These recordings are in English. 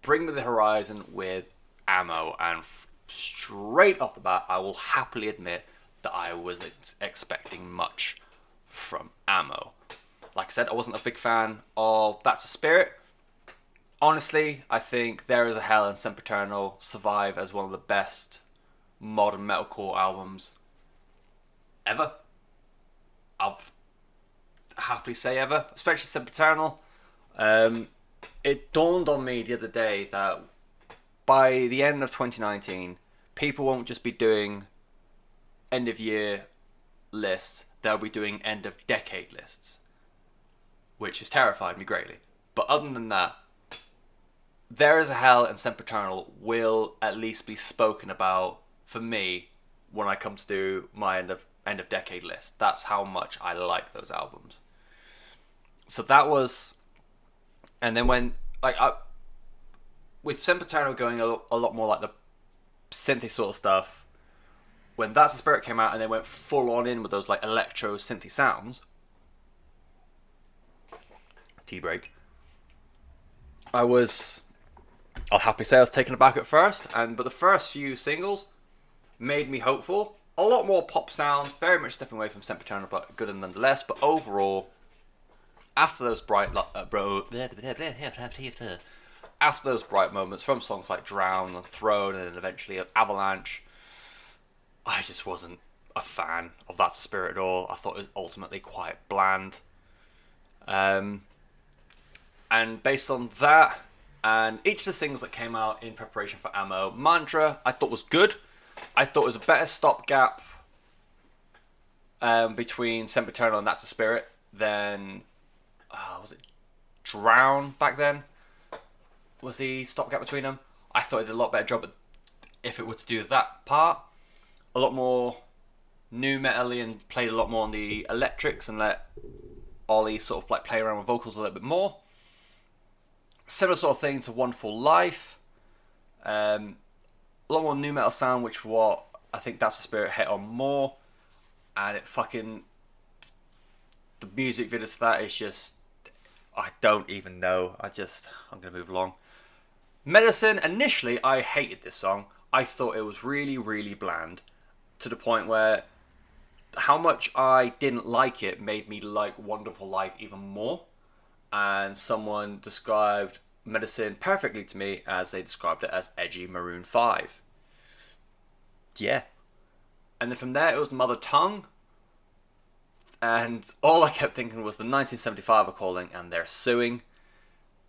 bring me the horizon with Ammo, and straight off the bat, I will happily admit that I wasn't expecting much from Ammo. Like I said, I wasn't a big fan of That's the Spirit. Honestly, I think There Is a Hell and Sempiternal survive as one of the best modern metalcore albums ever. I'll happily say ever, especially Sempiternal. It dawned on me the other day that by the end of 2019, people won't just be doing end of year lists, they'll be doing end of decade lists, which has terrified me greatly. But other than that, There Is a Hell and Sempiternal will at least be spoken about for me when I come to do my end of decade list. That's how much I like those albums. So that was, and then when with Sempiternal going a lot more like the synthy sort of stuff, when That's the Spirit came out and they went full on in with those like electro synthy sounds, tea break, I'll happily say I was taken aback at first, but the first few singles made me hopeful. A lot more pop sound, very much stepping away from Sempiternal, but good nonetheless. But overall, after those after those bright moments from songs like Drown and Throne and then eventually Avalanche, I just wasn't a fan of That's the Spirit at all. I thought it was ultimately quite bland. And based on that, and each of the singles that came out in preparation for Ammo, Mantra I thought was good. I thought it was a better stopgap between Sempiternal and That's the Spirit than was it Drown back then? Was the stopgap between them? I thought it did a lot better job if it were to do that part. A lot more new metal-y and played a lot more on the electrics and let Ollie sort of like play around with vocals a little bit more. Similar sort of thing to Wonderful Life. A lot more new metal sound, which what I think That's the Spirit hit on more. And it fucking, the music video to that is just, I don't even know. I'm gonna move along. Medicine, initially I hated this song. I thought it was really, really bland, to the point where how much I didn't like it made me like Wonderful Life even more. And someone described Medicine perfectly to me as they described it as edgy Maroon 5. Yeah. And then from there it was Mother Tongue. And all I kept thinking was the 1975 are calling and they're suing.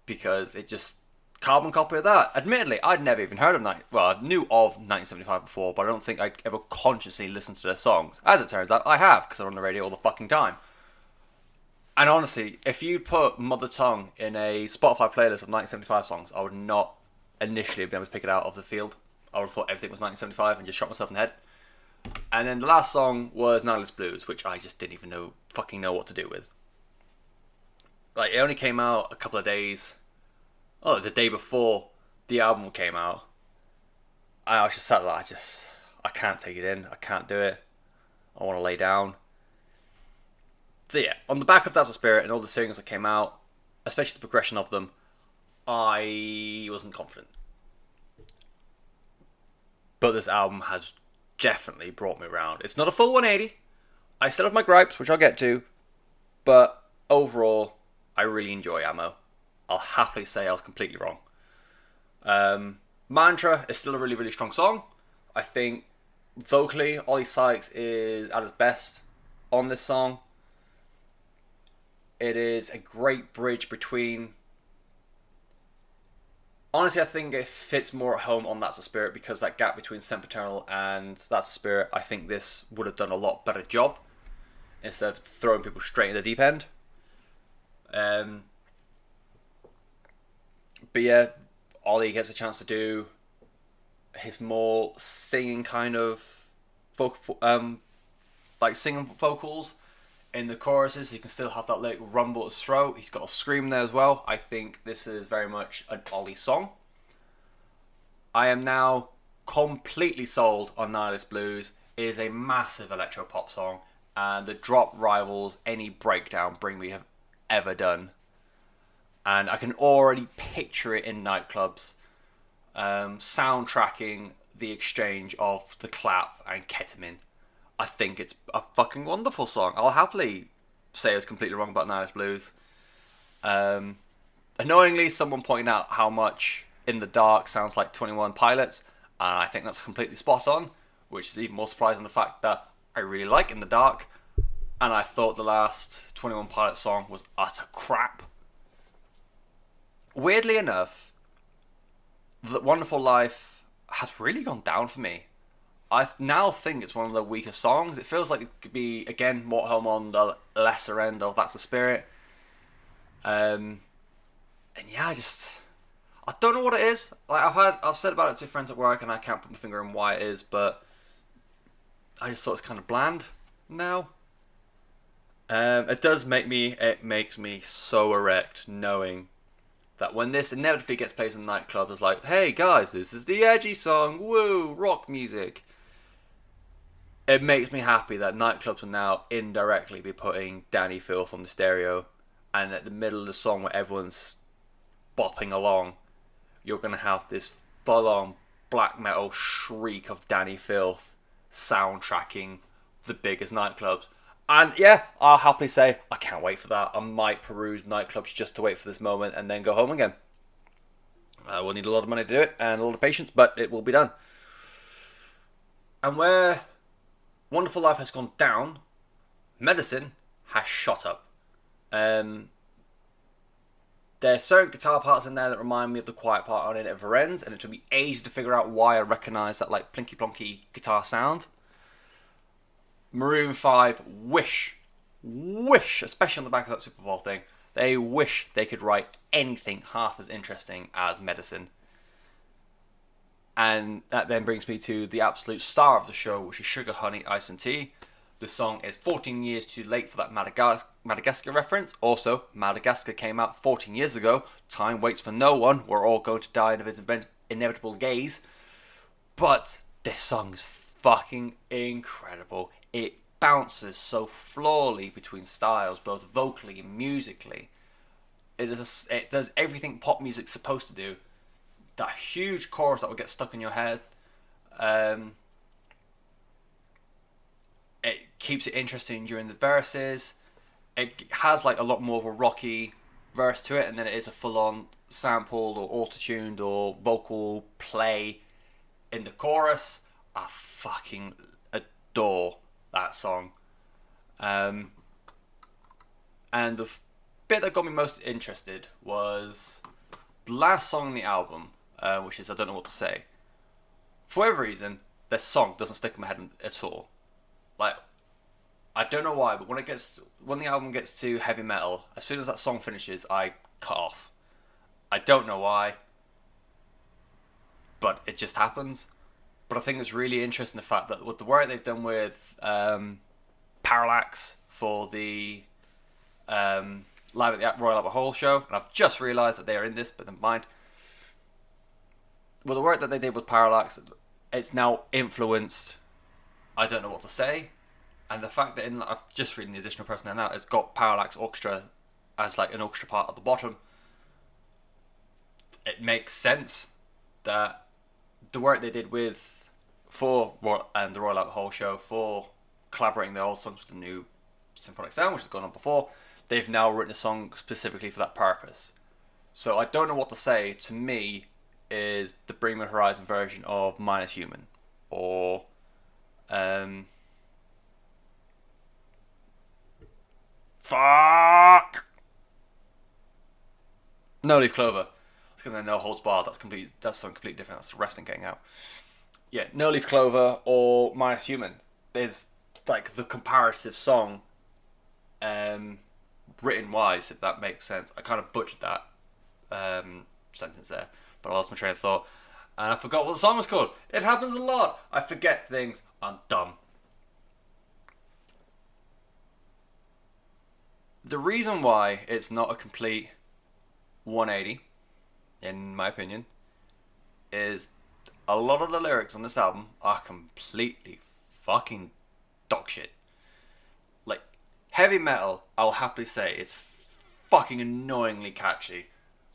Because it just, carbon copy of that. Admittedly, I'd never even heard of I knew of 1975 before, but I don't think I'd ever consciously listened to their songs. As it turns out, I have, because they're on the radio all the fucking time. And honestly, if you put Mother Tongue in a Spotify playlist of 1975 songs, I would not initially be able to pick it out of the field. I would have thought everything was 1975 and just shot myself in the head. And then the last song was Nihilist Blues, which I just didn't even fucking know what to do with. Like, it only came out a couple of days, the day before the album came out. I was just sat there, I can't take it in, I can't do it. I want to lay down. So yeah, on the back of That's the Spirit and all the singles that came out, especially the progression of them, I wasn't confident. But this album has definitely brought me around. It's not a full 180. I still have my gripes, which I'll get to. But overall, I really enjoy Ammo. I'll happily say I was completely wrong. Mantra is still a really, really strong song. I think vocally, Ollie Sykes is at his best on this song. It is a great bridge between... Honestly, I think it fits more at home on That's the Spirit because that gap between Sempiternal and That's the Spirit, I think this would have done a lot better job instead of throwing people straight in the deep end. But yeah, Ollie gets a chance to do his more singing kind of like singing vocals in the choruses. He can still have that little rumble at his throat. He's got a scream there as well. I think this is very much an Ollie song. I am now completely sold on Nihilist Blues. It is a massive electro pop song, and the drop rivals any breakdown Bring Me have ever done. And I can already picture it in nightclubs. soundtracking the exchange of the clap and ketamine. I think it's a fucking wonderful song. I'll happily say it's completely wrong about Nihilist Blues. Um, Annoyingly, someone pointed out how much In the Dark sounds like 21 Pilots, and I think that's completely spot on, which is even more surprising the fact that I really like In the Dark, and I thought the last 21 Pilots song was utter crap. Weirdly enough, The Wonderful Life has really gone down for me. I now think it's one of the weaker songs. It feels like it could be, again, more home on the lesser end of That's the Spirit. And yeah, I don't know what it is. Like I've said about it to friends at work, and I can't put my finger on why it is, but I just thought it's kind of bland now. It makes me so erect knowing that when this inevitably gets played in nightclubs, it's like, hey guys, this is the edgy song, woo, rock music. It makes me happy that nightclubs will now indirectly be putting Danny Filth on the stereo, and at the middle of the song where everyone's bopping along, you're going to have this full-on black metal shriek of Danny Filth soundtracking the biggest nightclubs. And yeah, I'll happily say I can't wait for that. I might peruse nightclubs just to wait for this moment and then go home again. I will need a lot of money to do it and a lot of patience, but it will be done. And where Wonderful Life has gone down, Medicine has shot up. There's certain guitar parts in there that remind me of the quiet part on It Never Ends, and it took me ages to figure out why I recognise that like plinky plonky guitar sound. Maroon 5 wish, especially on the back of that Super Bowl thing, they wish they could write anything half as interesting as Medicine. And that then brings me to the absolute star of the show, which is Sugar Honey Ice and Tea. The song is 14 years too late for that Madagascar reference. Also, Madagascar came out 14 years ago. Time waits for no one. We're all going to die of its inevitable gaze. But this song is fucking incredible. It bounces so flawlessly between styles, both vocally and musically. It does everything pop music's supposed to do. That huge chorus that will get stuck in your head. It keeps it interesting during the verses. It has like a lot more of a rocky verse to it, and then it is a full-on sampled or auto-tuned or vocal play in the chorus. I fucking adore that song. And the bit that got me most interested was the last song on the album, which is I Don't Know What to Say. For whatever reason, this song doesn't stick in my head at all. Like, I don't know why, but when the album gets to heavy metal, as soon as that song finishes, I cut off. I don't know why, but it just happens. But I think it's really interesting the fact that with the work they've done with Parallax for the Live at the Royal Albert Hall show, and I've just realised that they are in this, but never mind. With the work that they did with Parallax, it's now influenced I Don't Know What to Say, and the fact that I'm just reading the additional personnel now, it's got Parallax Orchestra as like an orchestra part at the bottom. It makes sense that the work they did the Royal Albert Hall show for collaborating the old songs with the new symphonic sound, which has gone on before, they've now written a song specifically for that purpose. So I Don't Know What to Say, to me, is the Bring Me Horizon version of Minus Human, or fuck! No Leaf Clover. I was gonna No Holds Barred. That's something completely different. That's wrestling getting out. Yeah, No Leaf Clover or Minus Human is like the comparative song, written wise, if that makes sense. I kind of butchered that sentence there, but I lost my train of thought, and I forgot what the song was called. It happens a lot. I forget things. I'm dumb. The reason why it's not a complete 180, in my opinion, is a lot of the lyrics on this album are completely fucking dog shit. Like, heavy metal, I'll happily say, it's fucking annoyingly catchy.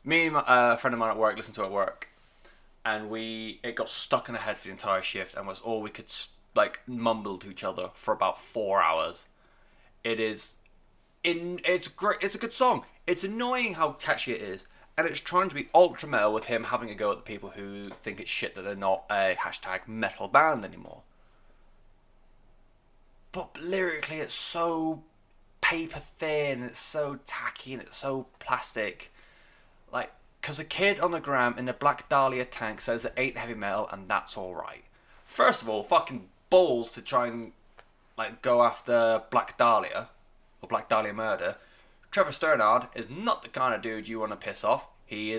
Me and a friend of mine at work listen to it at work, and it got stuck in our head for the entire shift, and was all we could like mumble to each other for about 4 hours. It's great. It's a good song. It's annoying how catchy it is, and it's trying to be ultra metal with him having a go at the people who think it's shit that they're not a hashtag metal band anymore. But lyrically, it's so paper thin, it's so tacky, and it's so plastic. Like, because a kid on the gram in a Black Dahlia tank says it ain't heavy metal, and that's alright. First of all, fucking balls to try and like go after Black Dahlia or Black Dahlia murder. Trevor Sternard is not the kind of dude you want to piss off. He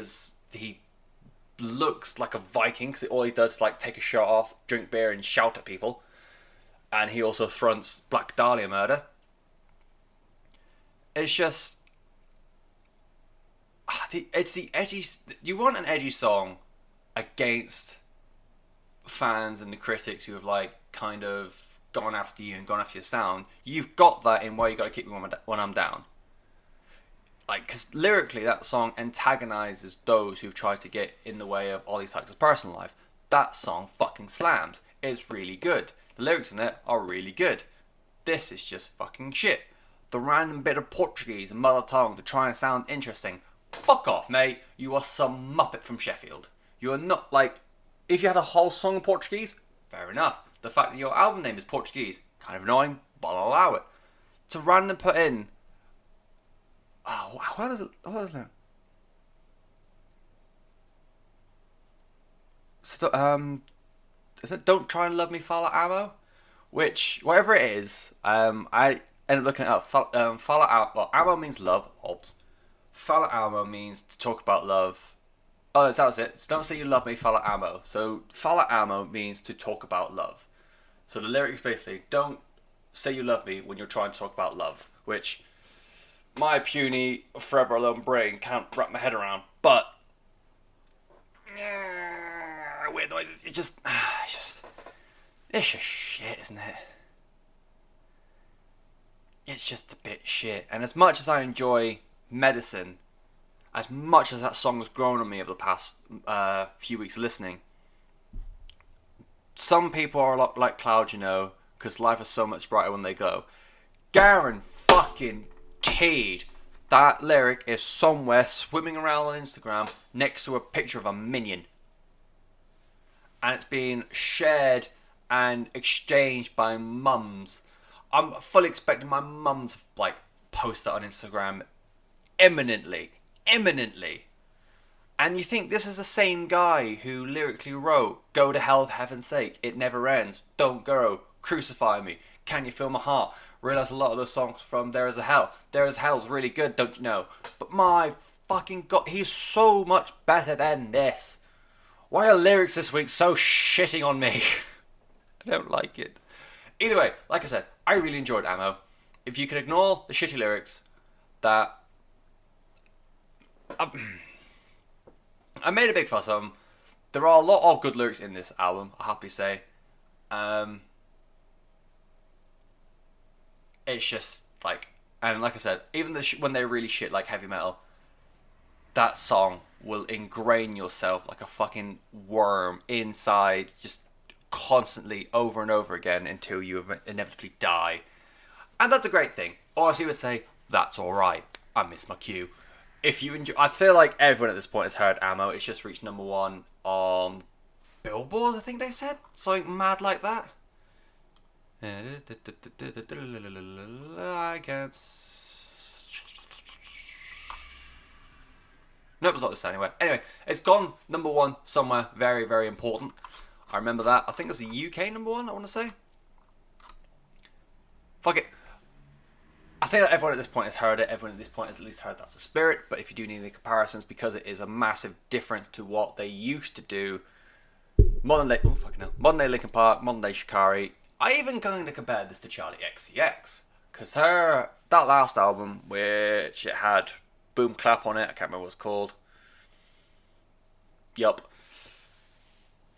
looks like a Viking because all he does is like take a shirt off, drink beer, and shout at people. And he also fronts Black Dahlia murder. It's just, it's the edgy. You want an edgy song against fans and the critics who have like kind of gone after you and gone after your sound. You've got that in Why You Gotta Keep Me When I'm Down. Like, because lyrically that song antagonizes those who've tried to get in the way of Ollie Sykes' personal life. That song fucking slams. It's really good. The lyrics in it are really good. This is just fucking shit. The random bit of Portuguese and mother tongue to try and sound interesting. Fuck off, mate. You are some muppet from Sheffield. You are not like... If you had a whole song in Portuguese, fair enough. The fact that your album name is Portuguese, kind of annoying, but I'll allow it. To random put in... Oh, what is it? So, is it Don't Try and Love Me, Fala Ammo? Which, whatever it is, I ended up looking it up. Fala Ammo, well, Ammo means love, obs. Fala Ammo means to talk about love. Oh, that was it. So don't say you love me, Fala Ammo. So, Fala Ammo means to talk about love. So the lyrics basically, don't say you love me when you're trying to talk about love. Which, my puny, forever alone brain can't wrap my head around. But, weird noises. It's just shit, isn't it? It's just a bit shit. And as much as I enjoy Medicine, as much as that song has grown on me over the past few weeks of listening, some people are a lot like clouds, you know, because life is so much brighter when they glow. Garen fucking Teed. That lyric is somewhere swimming around on Instagram next to a picture of a minion. And it's being shared and exchanged by mums. I'm fully expecting my mum to like post that on Instagram imminently. And you think this is the same guy who lyrically wrote "Go to hell for heaven's sake, it never ends, don't go, crucify me, can you feel my heart?" Realise a lot of those songs from There Is a Hell. There Is a Hell's really good, don't you know? But my fucking god, he's so much better than this. Why are lyrics this week so shitting on me? I don't like it. Either way, like I said, I really enjoyed Ammo. If you can ignore the shitty lyrics, that... I made a big fuss of them. There are a lot of good lyrics in this album, I have to say. It's just like, and like I said, even when they're really shit like heavy metal, that song will ingrain yourself like a fucking worm inside, just constantly over and over again until you inevitably die. And that's a great thing. Or as you would say, that's alright. I miss my cue. If you enjoy, I feel like everyone at this point has heard Ammo. It's just reached #1 on Billboard, I think they said. Something mad like that. I guess. Nope, it's not this anyway. Anyway, it's gone #1 somewhere very, very important. I remember that. I think it's the UK #1, I want to say. Fuck it. I think that everyone at this point has heard it. Everyone at this point has at least heard That's the Spirit. But if you do need any comparisons, because it is a massive difference to what they used to do. Modern day Linkin Park, modern day Shikari. I even going to compare this to Charlie XCX. Because that last album, which it had Boom Clap on it, I can't remember what it's called. Yup.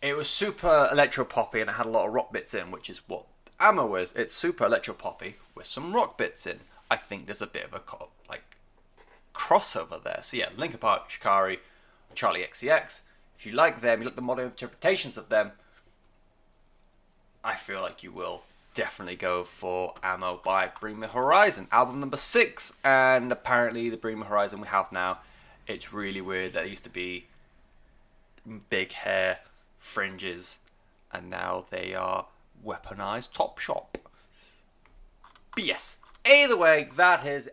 It was super electro-poppy and it had a lot of rock bits in, which is what Ammo is. It's super electro-poppy with some rock bits in. I think there's a bit of a crossover there. So yeah, Linkin Park, Shikari, Charlie XCX. if you like them, you like the modern interpretations of them, I feel like you will definitely go for Ammo by Bring Me Horizon, album number 6. And apparently the Bring Me Horizon we have now, it's really weird that it used to be big hair, fringes, and now they are weaponized top shop. But yes, either way, that is